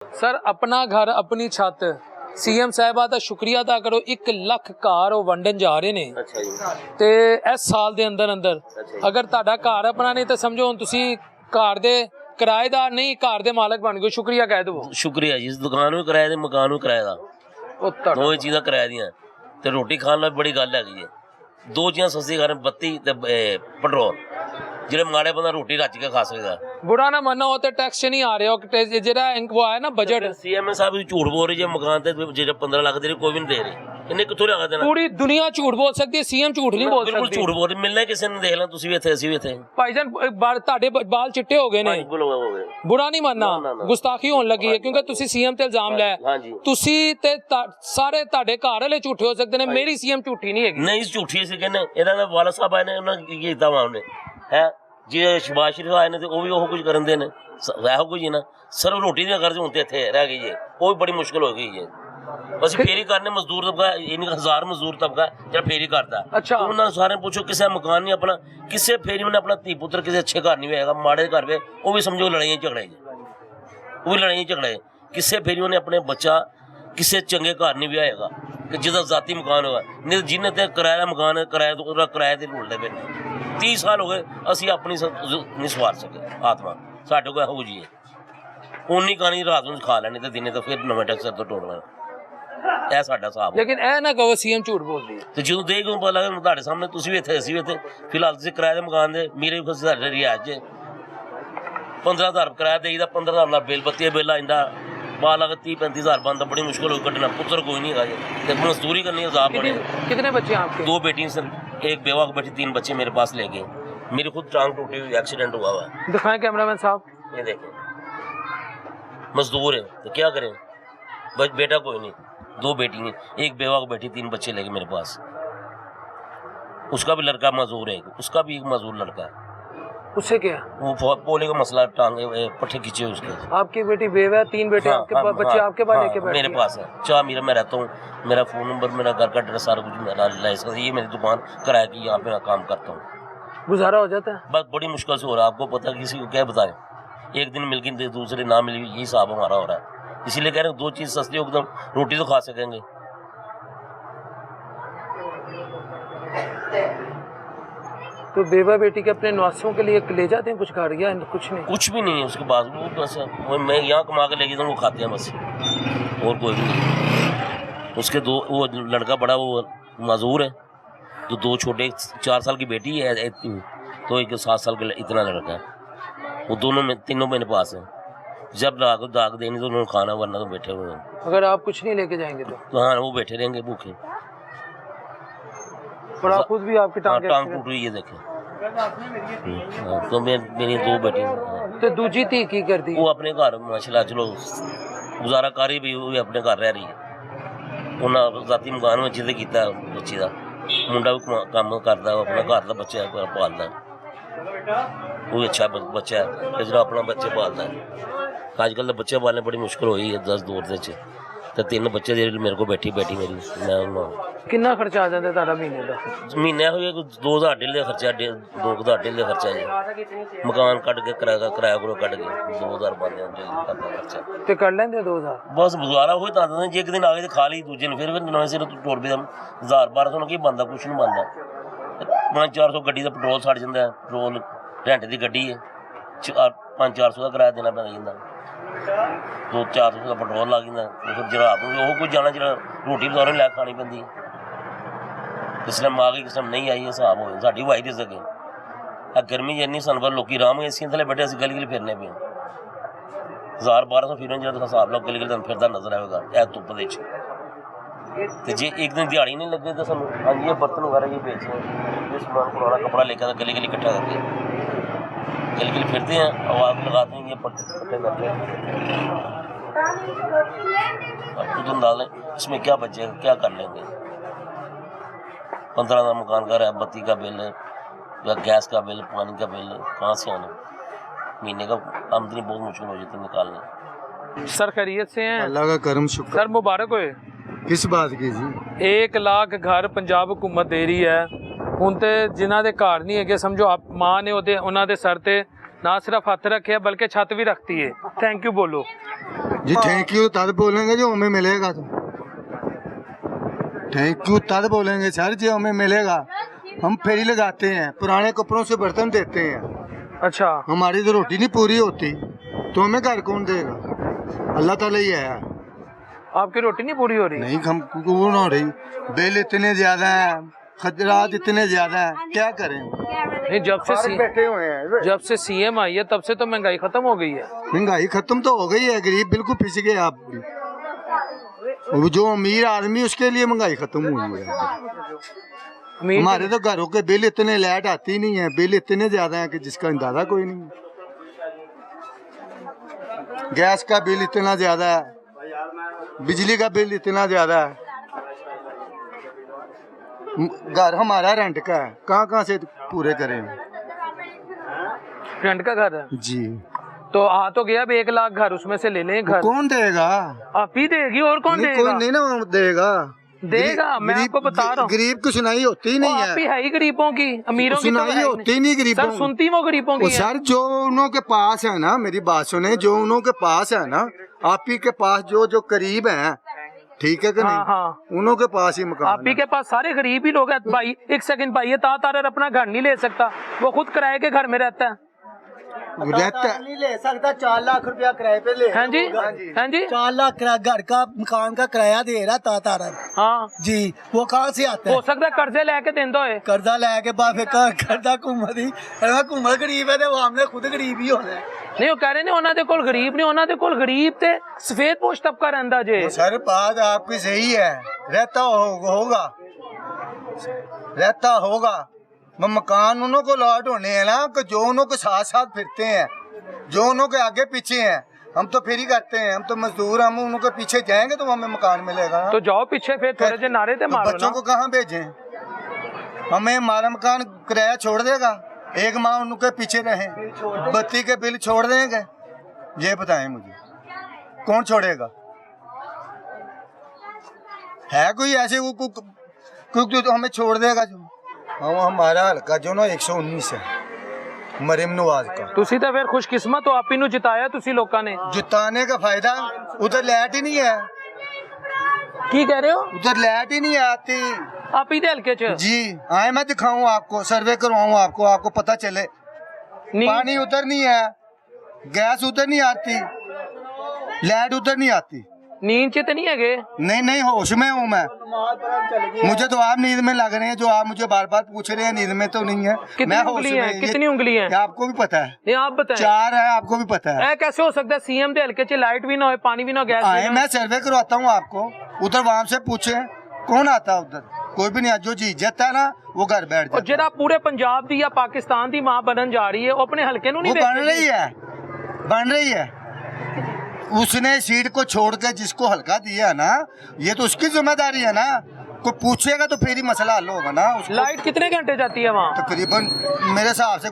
Sir अपना घर अपनी छत सीएम साहबा का शुक्रिया अदा करो 1 लाख घर वो वंडन जा रहे ने। अच्छा जी। ते इस साल दे अंदर अंदर अगर तुहाडा घर अपना नहीं तो समझो हुण तुसीं घर दे किराएदार नहीं घर दे मालक बन गए। शुक्रिया कह दो। शुक्रिया जी। दुकान भी किराए दी मकान भी किराए दा दो ही चीज़ां किराए दियां ते रोटी खाण दा बड़ी गल हैगी है। दो चीज़ां सस्ती कर बत्ती ते पेट्रोल ਜਿਹੜੇ ਮਾੜੇ ਬੰਦਾ ਰੋਟੀ ਰੱਜ ਕੇ ਖਾ ਸਕਦਾ। बुरा ना मानो तो टैक्स नहीं आ रहे हो जेड़ा वो आया ना बजट सीएम साहब झूठ बोल रही है मकान ते जेड़ा 15 लाख दे कोई भी नहीं दे रहे इन्हें कित्थों लगा देना। पूरी दुनिया झूठ बोल सकती है सीएम झूठ नहीं बोल सकती। बिल्कुल झूठ बोल रही मिलना किसी ने देख ला तुसी भी इत्थे असी भी इत्थे भाईजान ਤੁਹਾਡੇ बाल चिट्टे हो गए ने बुरा नहीं मानना गुस्ताखी होने लगी है क्योंकि तुसी सीएम ते इल्जाम लाया तुसी ते सारे ਤੁਹਾਡੇ ਘਰ ਵਾਲੇ ਝੂਠੇ ਹੋ ਸਕਦੇ ਨੇ ਮੇਰੀ ਸੀਐਮ ਝੂਠੀ ਨਹੀਂ ਹੈਗੀ। नहीं झूठी सी कहने ਇਹਨਾਂ ਦਾ ਵਾਲਾ ਸਾਹਿਬ ਆਏ ਨੇ ਉਹਨਾਂ ਕੀ ਕੀਤਾ ਵਾ ਉਹਨੇ ਹੈ जे शबाज शरीफ आए ने तो वह भी वो कुछ करते हैं वह कुछ ही ना सर रोटी की गर्ज हूँ तो इतने रह गई है वो भी बड़ी मुश्किल हो गई है। बस फेरी करने मजदूर तबका 1000 मजदूर तबका जब फेरी करता अच्छा तो उन्होंने सारे पूछो किसी मकान नहीं अपना किसी फेरी में अपना धी पुत्र किसी अच्छे घर नहीं होएगा माड़े घर पे वो भी समझो लड़ाइयाँ झगड़े वो भी लड़ाइयाँ झगड़े किसी फेरी उन्हें अपने बच्चा किसी चंगे घर नहीं ब्याएगा कि जिसका जाती मकान होगा नहीं जिन्हें तो किराया मकान किराए तो किराए से रुलते पे 30 साल हो गए असी अपनी नहीं सवार सके आत्मा साढ़े को हो जी उन्नी कहानी रात में खा लैनी तो दिने तो फिर नवे टैक्सर तो तोड़ना यह साडा हिसाब। लेकिन ए ना कहो सीएम झूठ बोलदी है तो जो देख पता लगे ਤੁਹਾਡੇ सामने तुसी भी इत्थे असी भी इत्थे फिलहाल तुसी किराए दे मकान दे मेरे भी साडे रियाज 15,000 किराया देईदा 15,000 ਦਾ बिल बत्ती बिल आंदा बाल अगर 30-35,000 बनता बड़ी मुश्किल हो कटना पुत्र कोई नहीं है मजदूरी करनी हिसाब बड़े। कितने बच्चे आपके? 2 बेटियां सर एक बेवा को बैठी 3 बच्चे मेरे पास ले गए मेरी खुद टांग टूटी हुई एक्सीडेंट हुआ हुआ। दिखाएं कैमरामैन साहब ये देखें मजदूर है तो क्या करें बस बेटा कोई नहीं 2 बेटी हैं एक बेवा को बैठी 3 बच्चे ले गए मेरे पास उसका भी लड़का मजदूर है उसका भी एक मजदूर लड़का है उससे क्या वो पोले का मसला टांगे पट्टे खींचे उसके। आपकी बेटी बेवा है 3 बेटे आपके बच्चे आपके पास लेके बैठे मेरे पास है चाह मेरा मैं रहता हूँ मेरा फ़ोन नंबर मेरा घर का एड्रेस सारा कुछ मेरा लाइसेंस ये मेरी दुकान किराए की यहाँ पे मैं काम करता हूँ गुजारा हो जाता है बस बड़ी मुश्किल से हो रहा है आपको पता किसी को क्या बताएं एक दिन मिल गई दूसरे ना मिली यही हिसाब हमारा हो रहा है इसीलिए कह रहे हैं 2 चीज़ सस्ती हो एकदम रोटी तो खा सकेंगे। तो बेवा बेटी के अपने नवासों के लिए ले जाते हैं कुछ घर या कुछ नहीं? कुछ भी नहीं है उसके पास वो बस मैं यहाँ कमा के लेके वो खाते हैं बस और कोई भी नहीं। उसके 2 वो लड़का बड़ा वो मजदूर है तो 2 छोटे 4 साल की बेटी है तो एक 7 साल का इतना लड़का है वो दोनों में तीनों मेरे पास है जब दाग देनी तो उन्होंने खाना वरना तो बैठे हुए हैं। अगर आप कुछ नहीं लेके जाएंगे तो हाँ वो बैठे रहेंगे भूखे और आप खुद भी आपकी टांग टूट हुई है देखें तो मेरी 2 बेटी तो दूजी धी की कर दी वो अपने घर माशाल्लाह चलो गुजारा कर रही भी वो भी अपने घर रह रही है उन्हें जाती मकान में जिद किया बच्ची का मुंडा भी काम करता अपना घर का बच्चा पालता वो अच्छा बच्चा है जो अपना बच्चे पालता है। अजकल तो बच्चे पालने बड़ी मुश्किल हुई है 10 दौर से तो 3 बच्चे मेरे को बैठी मेरी मैं कितना खर्चा आ जाता है तारा महीने का? महीने हो 2,000 डेली का खर्चा 2,000 डेली का खर्चा है मकान कट के किराया करो कट के 2,000 बन जाता खर्चा तो कर लेंगे 2,000 बस गुजारा हो जे एक दिन आ गए तो खा ली दूजे दिन फिर नवे सिर टोर भी 1,000-1,200 की बनता कुछ नहीं बनता 500-400 गड्डी का पेट्रोल सड़ जाता है पेट्रोल रेंट की गड्डी है 500-400 का किराया देना पै जाता 200-400 का पेट्रोल लग जाता फिर जो रात में कुछ जाना जो रोटी बजारों लै खानी पैंदी किस टाइम आ गई किस टाइम नहीं आई हिसाब हो साड़ी वाई दे सके गर्मी इन्नी सन पर लोग आराम एसियां थले बैठे गली गली फिरने पे 1,000-1,200 फिरन जो हिसाब लो गली गली फिरता नजर आएगा यह धुप्प दे जे एक दिन दिहाड़ी नहीं लगे तो सू हाँ ये बर्तन वगैरह ये बेचते हैं ये सामान पुराना कपड़ा लेकर गली गली इकट्ठा करके गली गली फिरते हैं आवाज़ लगाते हैं ये पट्टे करते हैं अब खुद अंदाज इसमें क्या बचेगा क्या कर लेंगे 15 का मकान का है बत्ती का बिल या गैस का बिल पानी का बिल कहाँ से आना महीने का आमदनी बहुत मुश्किल हो जाती है निकालने। सर खैरियत से हैं? अल्लाह का करम शुक्र। सर मुबारक होए। किस बात की जी? 1 लाख घर पंजाब हुकूमत दे रही है ਹੁਣ ਤੇ ਜਿਨ੍ਹਾਂ ਦੇ ਘਰ ਨਹੀਂ ਹੈਗੇ ਸਮਝੋ ਆਪ ਮਾਂ ਨੇ ਉਹਦੇ ਉਹਨਾਂ ਦੇ ਸਰ ਤੇ ਨਾ ਸਿਰਫ ਹੱਥ ਰੱਖਿਆ ਬਲਕਿ ਛੱਤ ਵੀ ਰੱਖਤੀ ਹੈ। ਥੈਂਕ ਯੂ ਬੋਲੋ। जी थैंक यू तद बोलेंगे जो हमें मिलेगा। तो थैंक यू तद बोलेंगे सर जो हमें मिलेगा। हम फेरी लगाते हैं, पुराने कपड़ों से बर्तन देते हैं। अच्छा, हमारी तो रोटी नहीं पूरी होती तो हमें घर कौन देगा? अल्लाह ताला ही है। आपकी रोटी नहीं पूरी हो रही? नहीं हम कौन हो रही, बिल इतने ज्यादा हैं, खतरात इतने ज्यादा हैं, क्या करें? नहीं, बैठे हुए हैं। जब से सीएम आई है तब से तो महंगाई खत्म हो गई है। महंगाई खत्म तो हो गई है, गरीब बिल्कुल पिस गए आप भी। वो जो अमीर आदमी उसके लिए महंगाई खत्म हुई है। हमारे तो घरों के बिल इतने, लाइट आती नहीं है, बिल इतने ज्यादा है कि जिसका अंदाजा कोई नहीं। गैस का बिल इतना ज्यादा है, बिजली का बिल इतना ज्यादा है। घर हमारा रेंट का है, कहाँ से पूरे करें? रेंट का घर है जी। तो आ तो गया अब 1 लाख घर, उसमें से ले लें घर। कौन देगा? आप ही देगी, और कौन नहीं, देगा? कोई नहीं ना देगा। मैं आपको बता रहा हूँ, गरीब की सुनाई होती नहीं आप ही है। है ही गरीबों की, अमीरों की तो सुनाई है ही होती नहीं गरीबों सर, सुनती वो गरीबों की है। सर जो उन्हों के पास है ना, मेरी बात सुने, जो उन्हों के पास है ना, आप ही के पास जो जो करीब है, ठीक है कि नहीं? हाँ। उन्हों के पास ही मकान आप ही के पास सारे गरीब ही लोग हैं भाई। एक सेकंड भाई, ये तार अपना घर नहीं ले सकता, वो खुद किराए के घर में रहता है। नहीं ले सकता। 4 लाख रुपया किराए पे ले। हैं जी, हैं जी, 4 लाख घर का मकान का किराया दे रहा तार। हाँ जी, वो कहाँ से आता हो है? सकता है कर्जे लेके देंदा होए। कर्जा लेके बाद फिर कर्जा घूमत गरीब है तो हमने खुद गरीब ही होना है। नहीं, वो कह रहे ने ਉਹਨਾਂ ਦੇ ਕੋਲ गरीब नहीं, ਉਹਨਾਂ ਦੇ ਕੋਲ गरीब ते सफेद पोश तबका रहंदा जे। सर बात आपकी सही है, रहता होगा मकान उन्हों को लॉट होने हैं ना, कि जो उन्हों के साथ साथ फिरते हैं, जो उन्हों के आगे पीछे हैं। हम तो फिर ही करते हैं, हम तो मजदूर, हम उन्हों के पीछे जाएंगे तो हमें मकान मिलेगा। तो जाओ पीछे, फिर थोड़े जे नारे ते मारो बच्चों ना। को कहाँ भेजें? हमें हमारा मकान किराया छोड़ देगा, एक माह उनके पीछे रहे, बत्ती के बिल छोड़ देंगे? ये बताएं मुझे, कौन छोड़ेगा? है कोई ऐसे क्योंकि तो हमें छोड़ देगा? जो हमारा हल्का जो ना 119 है, मरीम नवाज का। ਤੁਸੀਂ ਤਾਂ ਫਿਰ ਖੁਸ਼ਕਿਸਮਤ ਹੋ, ਆਪੀ ਨੂੰ ਜਿਤਾਇਆ ਤੁਸੀਂ ਲੋਕਾਂ ਨੇ। जिताने का फायदा, उधर लाइट ही नहीं है। ਕੀ ਕਹਿ ਰਹੇ ਹੋ? उधर लाइट ही नहीं आती। ਆਪੀ ਦੇ ਹਲਕੇ ਚ जी आए, मैं दिखाऊं आपको, सर्वे करवाऊं आपको पता चले। नहीं, पानी उधर नहीं है, गैस उधर नहीं आती, लाइट उधर नहीं आती। नींद च तो नहीं है? नहीं होश में हूँ मैं। मुझे तो आप नींद में लग रहे हैं, जो आप मुझे बार बार पूछ रहे हैं, नींद में तो नहीं है। कितनी मैं होश उंगली में। है? कितनी उंगली है? ये आपको भी पता है? ये आप बताएं। 4 है, आपको भी पता है। ऐ कैसे हो सकता है सीएम दे हल्के च लाइट भी ना हो, पानी भी ना हो, गैस भी आए, ना हो? मैं सर्वे करवाता हूँ आपको, उधर वहाँ से पूछे कौन आता है उधर? कोई भी नहीं। जो जीत जाता है ना वो घर बैठ और जाता है। ਜਿਹੜਾ पूरे पंजाब दी या पाकिस्तान दी मां बनन जा रही है, वो अपने हल्के नु नहीं वो बन बेचती? बन रही है। उसने सीट को छोड़ के जिसको हल्का दिया है ना, ये तो उसकी जिम्मेदारी है ना। कोई पूछेगा तो फिर ही मसला हल होगा ना। उसको लाइट कितने घंटे जाती है वहाँ? तकरीबन मेरे हिसाब से